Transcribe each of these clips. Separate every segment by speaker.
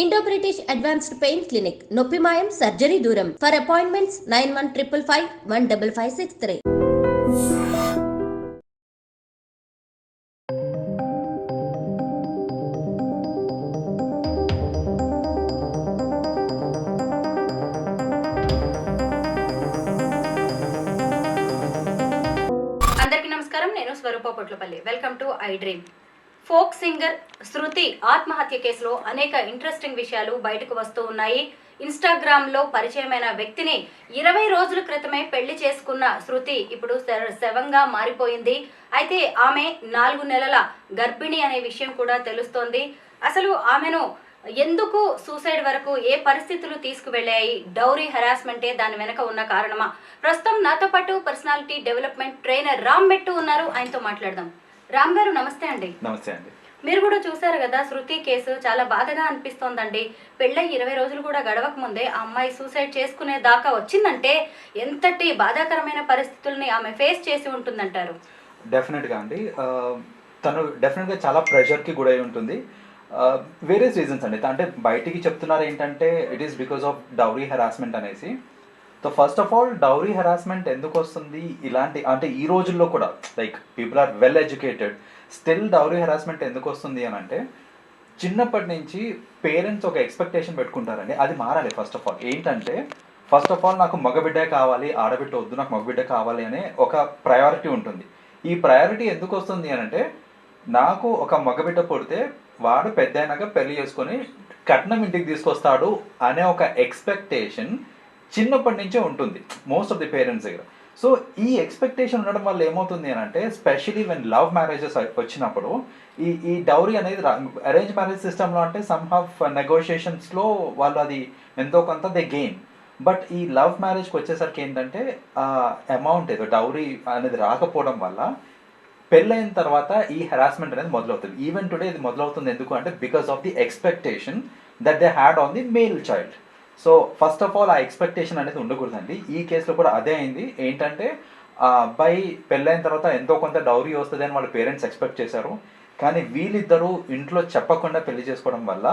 Speaker 1: Indo British advanced pain clinic నొప్పి మాయం surgery దూరం ఫర్ అపాయింట్మెంట్స్ 9155515563.
Speaker 2: అందరికీ నమస్కారం. నేను Swaroopa Potlapalli. Welcome to I dream. Folk singer Shruti ఆత్మహత్య కేసులో అనేక ఇంట్రెస్టింగ్ విషయాలు బయటకు వస్తూ ఉన్నాయి. ఇన్స్టాగ్రామ్లో పరిచయమైన వ్యక్తిని 20 రోజుల క్రితమే పెళ్లి చేసుకున్న శృతి ఇప్పుడు శవంగా మారిపోయింది. అయితే ఆమె 4 నెలల గర్భిణి అనే విషయం కూడా తెలుస్తోంది. అసలు ఆమెను ఎందుకు సూసైడ్ వరకు ఏ పరిస్థితులు తీసుకువెళ్ళాయి? డౌరీ హెరాస్మెంటే దాని వెనక ఉన్న కారణమా? ప్రస్తుతం నాతో పాటు పర్సనాలిటీ డెవలప్మెంట్ ట్రైనర్ రామ్ మెట్టు ఉన్నారు. ఆయనతో మాట్లాడదాం. రామ్ గారు నమస్తే అండి.
Speaker 3: నమస్తే అండి.
Speaker 2: మీరు కూడా చూసారు కదా శృతి కేసు, చాలా బాధగా అనిపిస్తోందండి. పెళ్ళై 20 రోజులు కూడా గడవక ముందే ఆ అమ్మాయి సూసైడ్ చేసుకునే దాకా వచ్చిందంటే ఎంతటి బాధాకరమైన పరిస్థితుల్ని ఆమె ఫేస్ చేసి ఉంటుందంటారు?
Speaker 3: డెఫినెట్గా అండి. తను డెఫినెట్గా చాలా ప్రెషర్కి గురై ఉంటుంది. వేరియస్ రీజన్స్ అండి. అంటే బయటికి చెప్తున్నారు ఏంటంటే it is because of dowry harassment అనేసి. So first of all dowry harassment ఎందుకు వస్తుంది ఇలాంటి అంటే ఈ రోజుల్లో కూడా like people are well educated, still dowry harassment ఎందుకు వస్తుంది అని అంటే చిన్నప్పటి నుంచి పేరెంట్స్ ఒక ఎక్స్పెక్టేషన్ పెట్టుకుంటారండి. అది మారాలి. ఫస్ట్ ఆఫ్ ఆల్ ఏంటంటే నాకు మగబిడ్డే కావాలి, ఆడబిడ్డ వద్దు, నాకు మగబిడ్డ కావాలి అనే ఒక ప్రయారిటీ ఉంటుంది. ఈ ప్రయారిటీ ఎందుకు వస్తుంది అని అంటే నాకు ఒక మగబిడ్డ పుడితే వాడు పెద్ద అయినాక పెళ్లి చేసుకొని కట్నం ఇంటికి తీసుకొస్తాడు అనే ఒక ఎక్స్పెక్టేషన్ చిన్నప్పటి నుంచే ఉంటుంది మోస్ట్ ఆఫ్ ది పేరెంట్స్ దగ్గర. సో ఈ ఎక్స్పెక్టేషన్ ఉండడం వల్ల ఏమవుతుంది అని అంటే స్పెషలీ వెన్ లవ్ మ్యారేజెస్ వచ్చినప్పుడు ఈ డౌరీ అనేది అరేంజ్ మ్యారేజ్ సిస్టంలో అంటే సమ్ హాఫ్ నెగోషియేషన్స్లో వాళ్ళు అది ఎంతో కొంత దే గెయిన్. బట్ ఈ లవ్ మ్యారేజ్కి వచ్చేసరికి ఏంటంటే అమౌంట్ ఏదో డౌరీ అనేది రాకపోవడం వల్ల పెళ్ళైన తర్వాత ఈ హెరాస్మెంట్ అనేది మొదలవుతుంది. ఈవెన్ టుడే ఇది మొదలవుతుంది ఎందుకు అంటే because of the expectation that they had on the male child. So first of all ఆ ఎక్స్పెక్టేషన్ అనేది ఉండకూడదండి. ఈ కేసులో కూడా అదే అయింది. ఏంటంటే ఆ అబ్బాయి పెళ్ళైన తర్వాత ఎంతో కొంత డౌరీ వస్తుంది అని వాళ్ళ పేరెంట్స్ ఎక్స్పెక్ట్ చేశారు. కానీ వీళ్ళిద్దరూ ఇంట్లో చెప్పకుండా పెళ్లి చేసుకోవడం వల్ల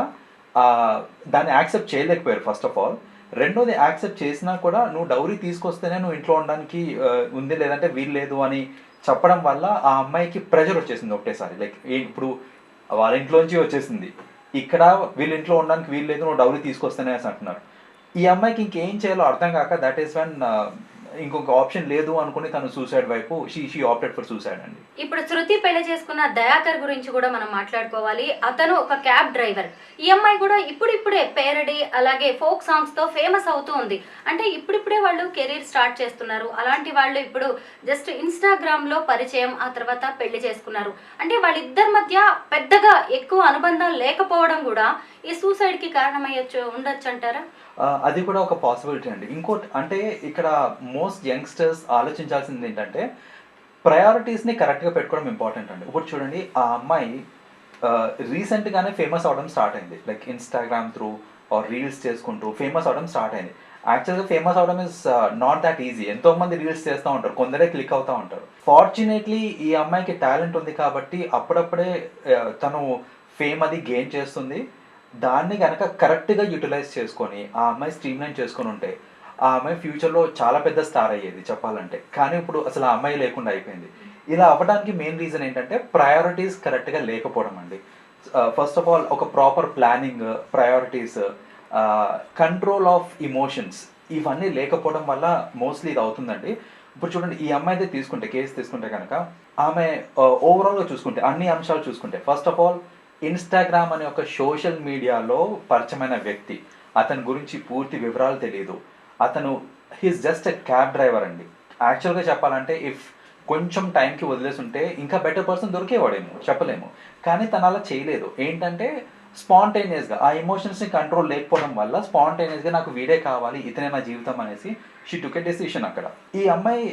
Speaker 3: దాన్ని యాక్సెప్ట్ చేయలేకపోయారు ఫస్ట్ ఆఫ్ ఆల్. రెండోది యాక్సెప్ట్ చేసినా కూడా నువ్వు డౌరీ తీసుకొస్తేనే నువ్వు ఇంట్లో ఉండడానికి ఉంది, లేదంటే వీలు లేదు అని చెప్పడం వల్ల ఆ అమ్మాయికి ప్రెషర్ వచ్చేసింది ఒకటేసారి. లైక్ ఇప్పుడు వాళ్ళ ఇంట్లోంచి వచ్చేసింది, ఇక్కడ వీళ్ళ ఇంట్లో ఉండడానికి వీలు లేదు, నువ్వు డౌరీ తీసుకొస్తేనే అని అంటున్నారు. ఈ అమ్మాయికి ఇంకేం చేయాలో అర్థం కాక దట్ ఈస్ వెన్ ఇంకొక ఆప్షన్ లేదు అనుకుని తను సూసైడ్ వైపు షీ ఆప్టెడ్ ఫర్ సూసైడ్ అండి.
Speaker 2: ఇప్పుడు శృతి పెళ్లి చేసుకున్న దయాకర్ గురించి కూడా మనం మాట్లాడుకోవాలి. అతను ఒక క్యాబ్ డ్రైవర్. ఈ అమ్మాయి కూడా ఇప్పుడిప్పుడే పేరడీ అలాగే ఫోక్ సాంగ్స్ తో ఫేమస్ అవుతూ ఉంది. అంటే ఇప్పుడిప్పుడే వాళ్ళు కెరీర్ స్టార్ట్ చేస్తున్నారు. అలాంటి వాళ్ళు ఇప్పుడు జస్ట్ ఇన్స్టాగ్రామ్ లో పరిచయం, ఆ తర్వాత పెళ్లి చేసుకున్నారు. అంటే వాళ్ళిద్దరి మధ్య పెద్దగా ఎక్కువ అనుబంధాలు లేకపోవడం కూడా ఈ సూసైడ్ కి కారణమయ్యొచ్చు ఉండొచ్చు అంటారా?
Speaker 3: అది కూడా ఒక పాసిబిలిటీ అండి. ఇంకోటి అంటే ఇక్కడ మోస్ట్ యంగ్స్టర్స్ ఆలోచించాల్సింది ఏంటంటే ప్రయారిటీస్ని కరెక్ట్గా పెట్టుకోవడం ఇంపార్టెంట్ అండి. ఇప్పుడు చూడండి, ఆ అమ్మాయి రీసెంట్గానే ఫేమస్ అవడం స్టార్ట్ అయింది. Like Instagram through or reels చేసుకుంటూ ఫేమస్ అవడం స్టార్ట్ అయింది. యాక్చువల్గా ఫేమస్ అవడం ఇస్ నాట్ దాట్ ఈజీ. ఎంతోమంది రీల్స్ చేస్తూ ఉంటారు, కొందరే క్లిక్ అవుతూ ఉంటారు. ఫార్చునేట్లీ ఈ అమ్మాయికి టాలెంట్ ఉంది కాబట్టి అప్పుడప్పుడే తను ఫేమ్ అది గెయిన్ చేస్తుంది. దాన్ని కనుక కరెక్ట్గా యూటిలైజ్ చేసుకొని ఆ అమ్మాయి స్ట్రీమ్లైన్ చేసుకొని ఉంటే ఆ అమ్మాయి ఫ్యూచర్లో చాలా పెద్ద స్టార్ అయ్యేది చెప్పాలంటే. కానీ ఇప్పుడు అసలు ఆ అమ్మాయి లేకుండా అయిపోయింది. ఇలా అవ్వడానికి మెయిన్ రీజన్ ఏంటంటే ప్రయారిటీస్ కరెక్ట్గా లేకపోవడం అండి. ఫస్ట్ ఆఫ్ ఆల్ ఒక proper planning, priorities, control of emotions, ఇవన్నీ లేకపోవడం వల్ల మోస్ట్లీ ఇది అవుతుందండి. ఇప్పుడు చూడండి, ఈ అమ్మాయితే కేసు తీసుకుంటే కనుక ఆమె ఓవరాల్గా చూసుకుంటే అన్ని అంశాలు చూసుకుంటే ఫస్ట్ ఆఫ్ ఆల్ ఇన్స్టాగ్రామ్ అనే ఒక సోషల్ మీడియాలో పరిచయమైన వ్యక్తి, అతని గురించి పూర్తి వివరాలు తెలియదు. అతను he's just a cab driver అండి. యాక్చువల్గా చెప్పాలంటే ఇఫ్ కొంచెం టైంకి వదిలేసి ఉంటే ఇంకా బెటర్ పర్సన్ దొరికేవాడేమో, చెప్పలేము. కానీ తను అలా చేయలేదు. ఏంటంటే స్పాంటేనియస్గా ఆ ఎమోషన్స్ని కంట్రోల్ లేకపోవడం వల్ల స్పాంటేనియస్గా నాకు వీడే కావాలి, ఇతనే నా జీవితం అనేసి షీ టుక్ ఎ డెసిషన్ అక్కడ. ఈ అమ్మాయి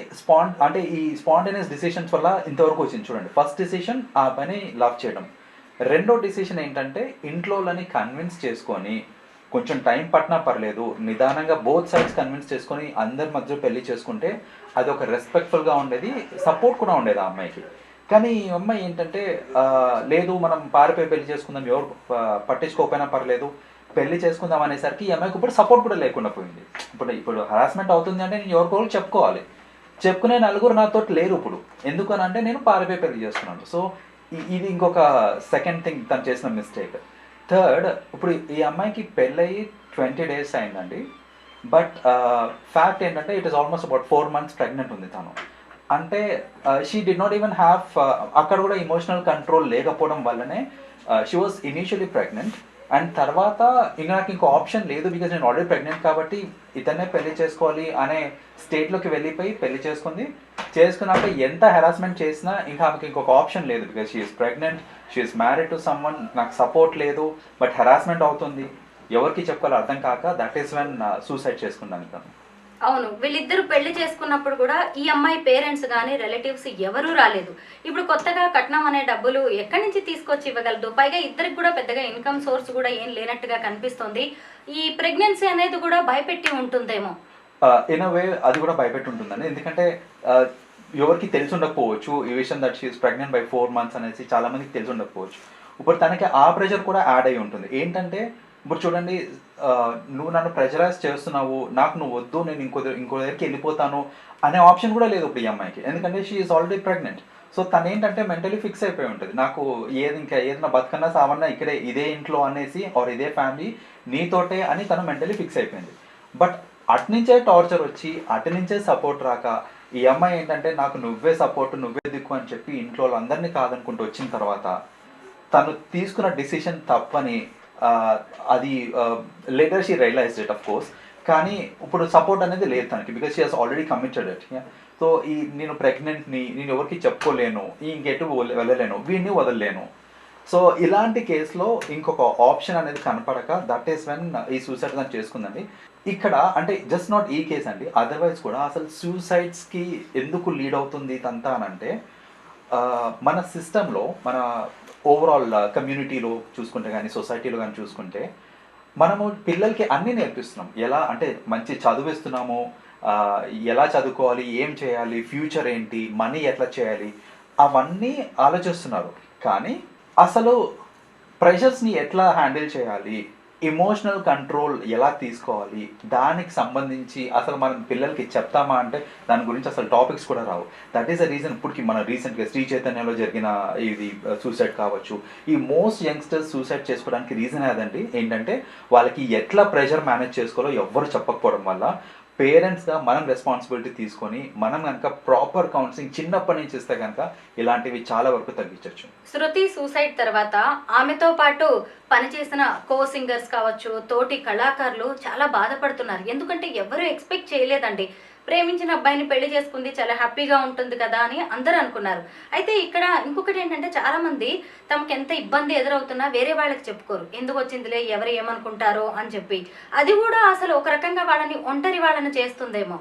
Speaker 3: ఈ స్పాంటేనియస్ డెసిషన్స్ వల్ల ఇంతవరకు వచ్చింది చూడండి. ఫస్ట్ డెసిషన్ ఆ పని లవ్ చేయడం. రెండో డెసిషన్ ఏంటంటే ఇంట్లోని కన్విన్స్ చేసుకొని కొంచెం టైం పట్టినా పర్లేదు, నిదానంగా బోత్ సైడ్స్ కన్విన్స్ చేసుకొని అందరి మధ్య పెళ్లి చేసుకుంటే అది ఒక రెస్పెక్ట్ఫుల్గా ఉండేది, సపోర్ట్ కూడా ఉండేది ఆ అమ్మాయికి. కానీ ఈ అమ్మాయి ఏంటంటే లేదు మనం పారిపోయి పెళ్లి చేసుకుందాం, ఎవరు పట్టించుకోకపోయినా పర్లేదు, పెళ్లి చేసుకుందాం అనేసరికి ఈ అమ్మాయికి ఇప్పుడు సపోర్ట్ కూడా లేకుండా పోయింది. ఇప్పుడు హరాస్మెంట్ అవుతుంది అంటే నేను ఎవరికో చెప్పుకోవాలి, చెప్పుకునే నలుగురు నాతో లేరు ఇప్పుడు. ఎందుకని అంటే నేను పారిపోయి పెళ్లి చేస్తున్నాను. సో ఇది ఇంకొక సెకండ్ థింగ్ తను చేసిన మిస్టేక్. థర్డ్, ఇప్పుడు ఈ అమ్మాయికి పెళ్ళయి 20 days అయిందండి. బట్ ఫ్యాక్ట్ ఏంటంటే it is almost about 4 months pregnant ఉంది తను. అంటే she did not even have, అక్కడ కూడా ఇమోషనల్ కంట్రోల్ లేకపోవడం వల్లనే she was initially pregnant. And తర్వాత ఇంకా నాకు ఇంకో ఆప్షన్ లేదు, బికాజ్ నేను ఆల్రెడీ ప్రెగ్నెంట్ కాబట్టి ఇతన్నే పెళ్లి చేసుకోవాలి అనే స్టేట్లోకి వెళ్ళిపోయి పెళ్లి చేసుకున్నాక ఎంత హెరాస్మెంట్ చేసినా ఇంకా ఆమెకి ఇంకొక ఆప్షన్ లేదు, because she is pregnant, she is married to someone, నాకు సపోర్ట్ లేదు, బట్ హెరాస్మెంట్ అవుతుంది, ఎవరికి చెప్పుకోవాలో అర్థం కాక దట్ ఈస్ వెన్ సూసైడ్ చేసుకున్నాను తను.
Speaker 2: అవును, వీళ్ళిద్దరు పెళ్లి చేసుకున్నప్పుడు కూడా ఈ అమ్మాయి పేరెంట్స్ కానీ రిలేటివ్స్ ఎవరూ రాలేదు. ఇప్పుడు కొత్తగా కట్నం అనే డబ్బులు ఎక్కడి నుంచి తీసుకొచ్చి ఇవ్వగలదు? పైగా ఇద్దరికి కూడా పెద్దగా ఇన్కమ్ సోర్స్ కూడా ఏం లేనట్టుగా కనిపిస్తుంది. ఈ ప్రెగ్నెన్సీ అనేది కూడా భయపెట్టి ఉంటుందేమో.
Speaker 3: ఇన్ అ వే అది కూడా భయపెట్టి ఉంటుందండి. ఎందుకంటే ఎవరికి తెలిసి ఉండకపోవచ్చు ఈ విషయం, that she is pregnant by 4 months అనేసి చాలా మందికి తెలిసి ఉండకపోవచ్చు. ఇప్పుడు తనకి ఆ ప్రెషర్ కూడా యాడ్ అయి ఉంటుంది. ఏంటంటే ఇప్పుడు చూడండి, నువ్వు నన్ను ప్రెషరైజ్ చేస్తున్నావు, నాకు నువ్వు వద్దు, నేను ఇంకో దగ్గరికి వెళ్ళిపోతాను అనే ఆప్షన్ కూడా లేదు ఇప్పుడు ఈ అమ్మాయికి. ఎందుకంటే she is already pregnant. So తను ఏంటంటే మెంటలీ ఫిక్స్ అయిపోయి ఉంటుంది, నాకు ఏదైనా బతుకన్నా సావన్నా ఇక్కడే, ఇదే ఇంట్లో అనేసి, ఆర్ ఇదే ఫ్యామిలీ నీతోటే అని తను మెంటలీ ఫిక్స్ అయిపోయింది. బట్ అటునుంచే టార్చర్ వచ్చి అటునుంచే సపోర్ట్ రాక ఈ అమ్మాయి ఏంటంటే నాకు నువ్వే సపోర్ట్, నువ్వే దిక్కు అని చెప్పి ఇంట్లో వాళ్ళందరినీ కాదనుకుంటూ వచ్చిన తర్వాత తను తీసుకున్న డిసిషన్ తప్పని అది later she realized it, of course. కానీ ఇప్పుడు సపోర్ట్ అనేది లేదు తనకి, because she has already committed it. So నేను ప్రెగ్నెంట్ని, నేను ఎవరికి చెప్పుకోలేను, ఇంకెటు వెళ్ళలేను, వీడిని వదలలేను. సో ఇలాంటి కేసులో ఇంకొక ఆప్షన్ అనేది కనపడక దట్ ఈస్ వెన్ ఈ సూసైడ్ తను చేసుకుందండి. ఇక్కడ అంటే జస్ట్ నాట్ ఈ కేస్ అండి, అదర్వైజ్ కూడా అసలు సూసైడ్స్కి ఎందుకు లీడ్ అవుతుంది ఇదంతా అని అంటే, మన సిస్టంలో, మన ఓవరాల్ కమ్యూనిటీలో చూసుకుంటే కానీ, సొసైటీలో కానీ చూసుకుంటే, మనము పిల్లలకి అన్నీ నేర్పిస్తున్నాం. ఎలా అంటే మంచి చదివిస్తున్నాము, ఎలా చదువుకోవాలి, ఏం చేయాలి, ఫ్యూచర్ ఏంటి, మనీ ఎట్లా చేయాలి, అవన్నీ ఆలోచిస్తున్నారు. కానీ అసలు ప్రెషర్స్ని ఎట్లా హ్యాండిల్ చేయాలి, ఎమోషనల్ కంట్రోల్ ఎలా తీసుకోవాలి, దానికి సంబంధించి అసలు మనం పిల్లలకి చెప్తామా అంటే దాని గురించి అసలు టాపిక్స్ కూడా రావు. దట్ ఈస్ ద రీజన్ ఇప్పటికి మన రీసెంట్గా శ్రీ చైతన్యలో జరిగిన ఇది సూసైడ్ కావచ్చు, ఈ మోస్ట్ యంగ్స్టర్స్ సూసైడ్ చేసుకోవడానికి రీజన్ అదండి. ఏంటంటే వాళ్ళకి ఎట్లా ప్రెషర్ మేనేజ్ చేసుకోవాలో ఎవ్వరు చెప్పకపోవడం వల్ల పేరెంట్స్గా మనం రెస్పాన్సిబిలిటీ తీసుకొని మనం కనుక ప్రాపర్ కౌన్సిలింగ్ చిన్నప్పటి నుంచి ఇస్తే కనుక ఇలాంటివి చాలా వరకు తగ్గించవచ్చు.
Speaker 2: శృతి సూసైడ్ తర్వాత ఆమెతో పాటు పనిచేసిన కో సింగర్స్ కావచ్చు, తోటి కళాకారులు చాలా బాధపడుతున్నారు. ఎందుకంటే ఎవరు ఎక్స్పెక్ట్ చేయలేదండి, ప్రేమించిన అబ్బాయిని పెళ్లి చేసుకుంది, చాలా హ్యాపీగా ఉంటుంది కదా అని అందరూ అనుకున్నారు. అయితే ఇక్కడ ఇంకొకటి ఏంటంటే, చాలా మంది తమకు ఎంత ఇబ్బంది ఎదురవుతున్నా వేరే వాళ్ళకి చెప్పుకోరు, ఎందుకు వచ్చిందిలే, ఎవరు ఏమనుకుంటారో అని చెప్పి. అది కూడా అసలు ఒక రకంగా వాళ్ళని ఒంటరి వాళ్ళని చేస్తుందేమో.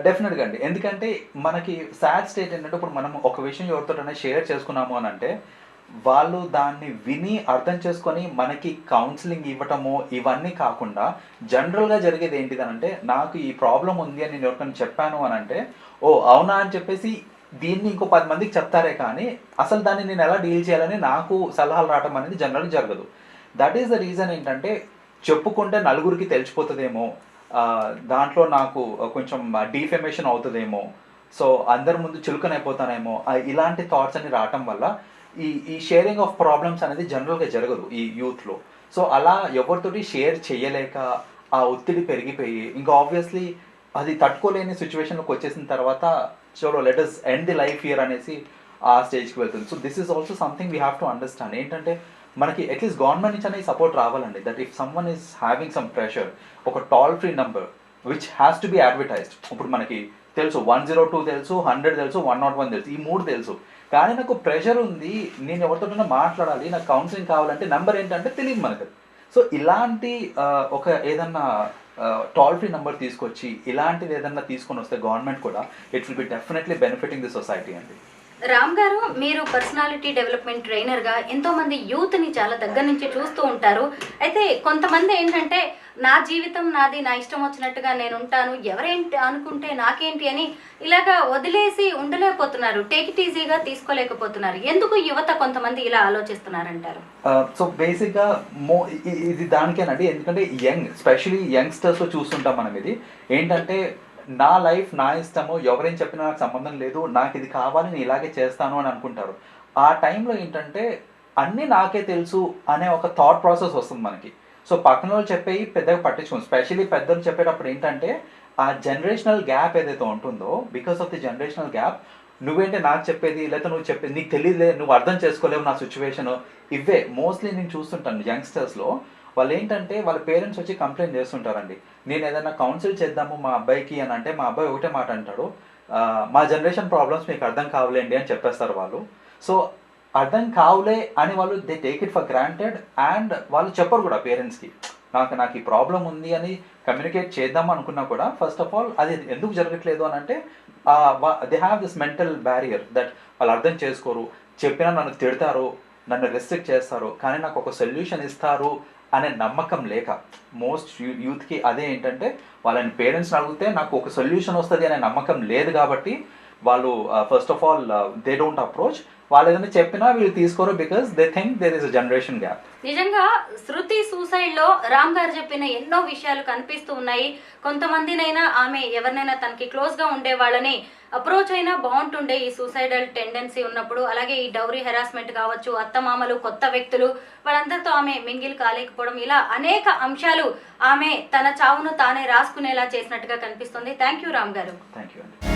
Speaker 3: డెఫినెట్గా అండి. ఎందుకంటే మనకి సాడ్ స్టేట్ ఏంటంటే, ఇప్పుడు మనం ఒక విషయం ఎవరితోటైనా షేర్ చేసుకున్నాము అని అంటే వాళ్ళు దాన్ని విని అర్థం చేసుకొని మనకి కౌన్సిలింగ్ ఇవ్వటము ఇవన్నీ కాకుండా జనరల్గా జరిగేది ఏంటిదనంటే, నాకు ఈ ప్రాబ్లం ఉంది అని నేను ఎవరికైనా చెప్పాను అని అంటే, ఓ అవునా అని చెప్పేసి దీన్ని ఇంకో 10 మందికి చెప్తారే కానీ అసలు దాన్ని నేను ఎలా డీల్ చేయాలని నాకు సలహాలు రావటం అనేది జనరల్గా జరగదు. దట్ ఈస్ ద రీజన్ ఏంటంటే, చెప్పుకుంటే నలుగురికి తెలిసిపోతుందేమో, దాంట్లో నాకు కొంచెం డీఫెమేషన్ అవుతుందేమో, సో అందరి ముందు చులకనైపోతానేమో, ఇలాంటి థాట్స్ అన్ని రావటం వల్ల ఈ షేరింగ్ ఆఫ్ ప్రాబ్లమ్స్ అనేది జనరల్గా జరగదు ఈ యూత్లో. సో అలా ఎవరితోటి షేర్ చేయలేక ఆ ఒత్తిడి పెరిగిపోయి ఇంకా ఆబ్వియస్లీ అది తట్టుకోలేని సిచ్యువేషన్లోకి వచ్చేసిన తర్వాత చలో let us end the life here అనేసి ఆ స్టేజ్కి వెళ్తుంది. So this is also something we have to understand. ఏంటంటే మనకి అట్లీస్ట్ గవర్నమెంట్ నుంచి అనేది సపోర్ట్ రావాలండి, that if someone is having some pressure, ఒక toll free number which has to be advertised. ఇప్పుడు మనకి తెలుసు 102 తెలుసు, 100 తెలుసు, 101 తెలుసు, ఈ 3 తెలుసు. కానీ నాకు ప్రెషర్ ఉంది, నేను ఎవరితోటైనా మాట్లాడాలి, నాకు కౌన్సిలింగ్ కావాలంటే నెంబర్ ఏంటంటే తెలియదు మనకు. సో ఇలాంటి ఒక ఏదన్నా టోల్ ఫ్రీ నెంబర్ తీసుకొచ్చి ఇలాంటిది ఏదన్నా తీసుకొని వస్తే గవర్నమెంట్ కూడా it will be definitely benefiting the society అండి.
Speaker 2: రామ్ గారు, మీరు పర్సనాలిటీ డెవలప్మెంట్ ట్రైనర్గా ఎంతో మంది యూత్ని చాలా దగ్గర నుంచి చూస్తూ ఉంటారు. అయితే కొంతమంది ఏంటంటే నా జీవితం నాది, నా ఇష్టం వచ్చినట్టుగా నేను ఉంటాను, ఎవరేంటి అనుకుంటే నాకేంటి అని ఇలాగా వదిలేసి ఉండలేకపోతున్నారు, టేక్ ఇట్ ఈజీగా తీసుకోలేకపోతున్నారు. ఎందుకు యువత కొంతమంది ఇలా ఆలోచిస్తున్నారంటారు?
Speaker 3: సో బేసిక్గా ఇది దానికేనండి. ఎందుకంటే స్పెషలీ యంగ్స్టర్స్లో చూస్తుంటాం మనం. ఇది ఏంటంటే నా లైఫ్ నా ఇష్టము, ఎవరేం చెప్పినా నాకు సంబంధం లేదు, నాకు ఇది కావాలి, నేను ఇలాగే చేస్తాను అని అనుకుంటారు. ఆ టైంలో ఏంటంటే అన్నీ నాకే తెలుసు అనే ఒక థాట్ ప్రాసెస్ వస్తుంది మనకి. సో పక్కన వాళ్ళు చెప్పేవి పెద్దగా పట్టించుకోండి. స్పెషల్లీ పెద్దలు చెప్పేటప్పుడు ఏంటంటే ఆ జనరేషనల్ గ్యాప్ ఏదైతే ఉంటుందో, because of the generational gap, నువ్వేంటే నాకు చెప్పేది, లేకపోతే నువ్వు చెప్పేది నీకు తెలియదులే, నువ్వు అర్థం చేసుకోలేవు నా సిచ్యువేషన్, ఇవే మోస్ట్లీ నేను చూస్తుంటాను యంగ్స్టర్స్లో. వాళ్ళు ఏంటంటే వాళ్ళ పేరెంట్స్ వచ్చి కంప్లైంట్ చేస్తుంటారండి. నేను ఏదైనా కౌన్సిల్ చేద్దాము మా అబ్బాయికి అని అంటే మా అబ్బాయి ఒకటే మాట అంటాడు, మా జనరేషన్ ప్రాబ్లమ్స్ మీకు అర్థం కావలేండి అని చెప్పేస్తారు వాళ్ళు. సో అర్థం కావులే అని వాళ్ళు they take it for granted. And వాళ్ళు చెప్పరు కూడా పేరెంట్స్కి, నాకు ఈ ప్రాబ్లం ఉంది అని కమ్యూనికేట్ చేద్దాం అనుకున్నా కూడా ఫస్ట్ ఆఫ్ ఆల్ అది ఎందుకు జరగట్లేదు అని అంటే they have this mental barrier that వాళ్ళు అర్థం చేసుకోరు. చెప్పినా నన్ను తిడతారు, నన్ను రెస్ట్రిక్ట్ చేస్తారు, కానీ నాకు ఒక సొల్యూషన్ ఇస్తారు అనే నమ్మకం లేక మోస్ట్ యూత్కి అదే ఏంటంటే వాళ్ళని పేరెంట్స్ని అడిగితే నాకు ఒక సొల్యూషన్ వస్తుంది అనే నమ్మకం లేదు కాబట్టి వాళ్ళు first of all they don't approach. వాళ్ళు ఏదైనా చెప్పినా వీళ్ళు తీసుకోరు because they think there is a generation gap.
Speaker 2: నిజంగా శృతి సూసైడ్ లో రామ్ గారు చెప్పిన ఎన్నో విషయాలు కనిపిస్తూ ఉన్నాయి. కొంతమందినైనా ఆమె ఎవరినైనా తనకి క్లోజ్ గా ఉండే వాళ్ళని అప్రోచ్ అయినా బాగుంటుండే ఈ సూసైడల్ టెండెన్సీ ఉన్నప్పుడు. అలాగే ఈ డౌరీ హెరాస్మెంట్ కావచ్చు, అత్తమామలు, కొత్త వ్యక్తులు, వాళ్ళందరితో ఆమె మింగిల్ కాలేకపోవడం, ఇలా అనేక అంశాలు ఆమె తన చావును తానే రాసుకునేలా చేసినట్టుగా కనిపిస్తుంది. థ్యాంక్ యూ రామ్ గారు.
Speaker 3: థ్యాంక్ యూ అండి.